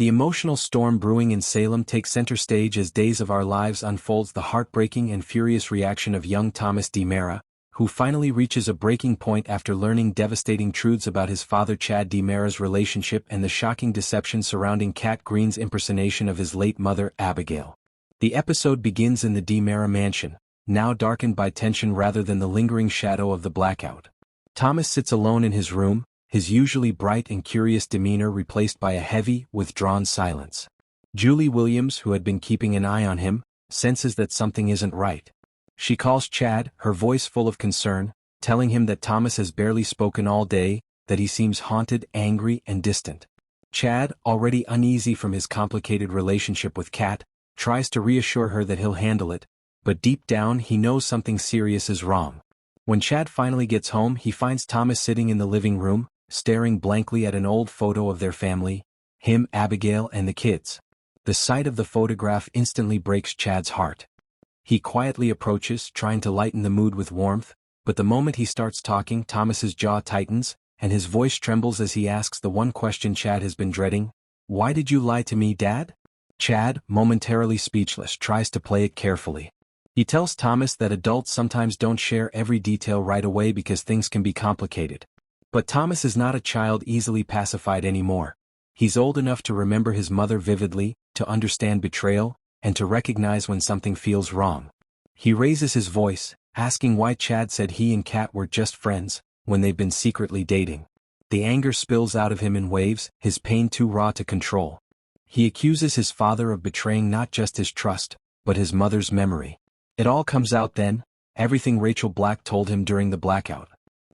The emotional storm brewing in Salem takes center stage as Days of Our Lives unfolds the heartbreaking and furious reaction of young Thomas DiMera, who finally reaches a breaking point after learning devastating truths about his father Chad DiMera's relationship and the shocking deception surrounding Cat Green's impersonation of his late mother Abigail. The episode begins in the DiMera mansion, now darkened by tension rather than the lingering shadow of the blackout. Thomas sits alone in his room, his usually bright and curious demeanor replaced by a heavy, withdrawn silence. Julie Williams, who had been keeping an eye on him, senses that something isn't right. She calls Chad, her voice full of concern, telling him that Thomas has barely spoken all day, that he seems haunted, angry, and distant. Chad, already uneasy from his complicated relationship with Kat, tries to reassure her that he'll handle it, but deep down he knows something serious is wrong. When Chad finally gets home, he finds Thomas sitting in the living room, staring blankly at an old photo of their family, him, Abigail, and the kids. The sight of the photograph instantly breaks Chad's heart. He quietly approaches, trying to lighten the mood with warmth, but the moment he starts talking, Thomas's jaw tightens, and his voice trembles as he asks the one question Chad has been dreading: "Why did you lie to me, Dad?" Chad, momentarily speechless, tries to play it carefully. He tells Thomas that adults sometimes don't share every detail right away because things can be complicated. But Thomas is not a child easily pacified anymore. He's old enough to remember his mother vividly, to understand betrayal, and to recognize when something feels wrong. He raises his voice, asking why Chad said he and Kat were just friends, when they've been secretly dating. The anger spills out of him in waves, his pain too raw to control. He accuses his father of betraying not just his trust, but his mother's memory. It all comes out then, everything Rachel Black told him during the blackout.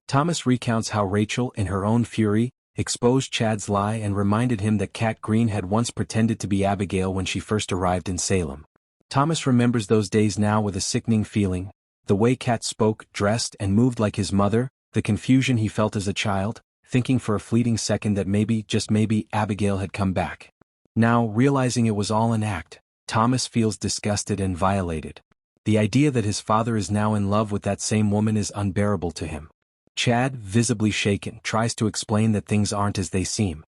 Thomas recounts how Rachel, in her own fury, exposed Chad's lie and reminded him that Kat Green had once pretended to be Abigail when she first arrived in Salem. Thomas remembers those days now with a sickening feeling, the way Kat spoke, dressed, and moved like his mother, the confusion he felt as a child, thinking for a fleeting second that maybe, just maybe, Abigail had come back. Now, realizing it was all an act, Thomas feels disgusted and violated. The idea that his father is now in love with that same woman is unbearable to him. Chad, visibly shaken, tries to explain that things aren't as they seem.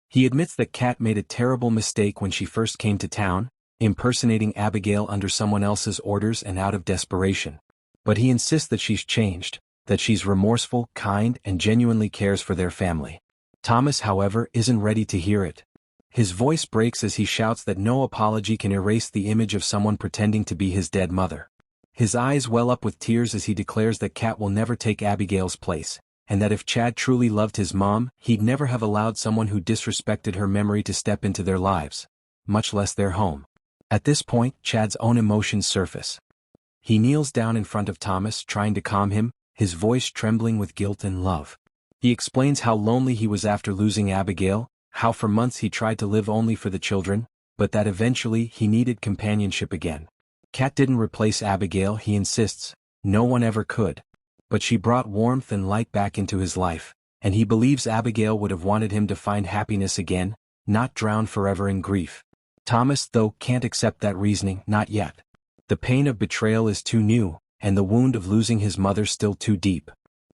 He admits that Kat made a terrible mistake when she first came to town, impersonating Abigail under someone else's orders and out of desperation. But he insists that she's changed, that she's remorseful, kind, and genuinely cares for their family. Thomas, however, isn't ready to hear it. His voice breaks as he shouts that no apology can erase the image of someone pretending to be his dead mother. His eyes well up with tears as he declares that Kat will never take Abigail's place, and that if Chad truly loved his mom, he'd never have allowed someone who disrespected her memory to step into their lives, much less their home. At this point, Chad's own emotions surface. He kneels down in front of Thomas, trying to calm him, his voice trembling with guilt and love. He explains how lonely he was after losing Abigail, how for months he tried to live only for the children, but that eventually he needed companionship again. Kat didn't replace Abigail, he insists, no one ever could. But she brought warmth and light back into his life, and he believes Abigail would have wanted him to find happiness again, not drown forever in grief. Thomas, though, can't accept that reasoning, not yet. The pain of betrayal is too new, and the wound of losing his mother still too deep.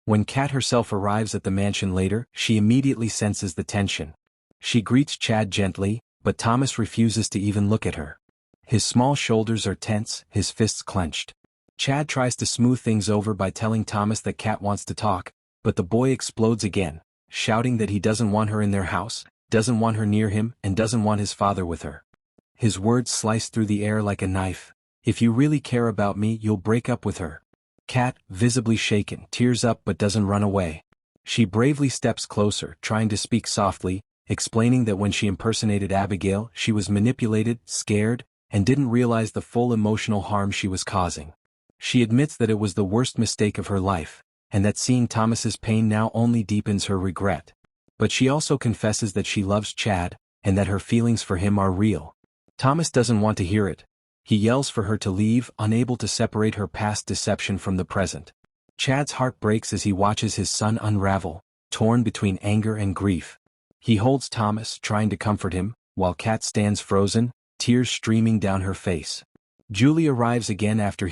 When Kat herself arrives at the mansion later, she immediately senses the tension. She greets Chad gently, but Thomas refuses to even look at her. His small shoulders are tense, his fists clenched. Chad tries to smooth things over by telling Thomas that Kat wants to talk, but the boy explodes again, shouting that he doesn't want her in their house, doesn't want her near him, and doesn't want his father with her. His words slice through the air like a knife. "If you really care about me, you'll break up with her." Kat, visibly shaken, tears up but doesn't run away. She bravely steps closer, trying to speak softly, explaining that when she impersonated Abigail, she was manipulated, scared, and didn't realize the full emotional harm she was causing. She admits that it was the worst mistake of her life, and that seeing Thomas's pain now only deepens her regret. But she also confesses that she loves Chad, and that her feelings for him are real. Thomas doesn't want to hear it. He yells for her to leave, unable to separate her past deception from the present. Chad's heart breaks as he watches his son unravel, torn between anger and grief. He holds Thomas, trying to comfort him, while Kat stands frozen, tears streaming down her face. Julie arrives again after